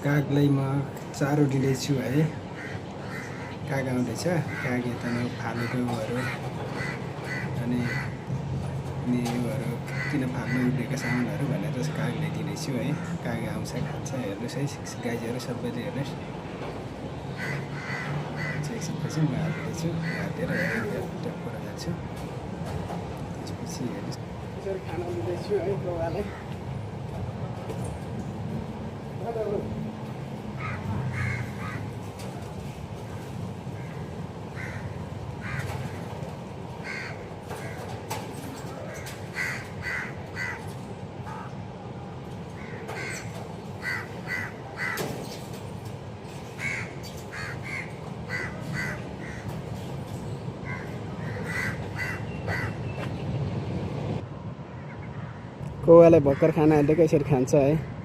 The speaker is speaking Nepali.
कागलाई म चारो दिँदैछु है। काग आउँदैछ, काग यता फालेकोहरू अनि उनीहरू किन फाल्नु उडेका सामानहरू भनेर कागले दिँदैछु है। काग आउँछ खान्छ, हेर्नुहोस् है गाईहरू सबैले हेर्नुहोस्। एकछिनपछि म हालिदिँदैछु, हालेर पर जान्छु। त्यसपछि हेर्नुहोस् यसरी खाना दिँदैछु है कौवालाई। कौवालाई भर्खर खाना हालिदिएको यसरी खान्छ है।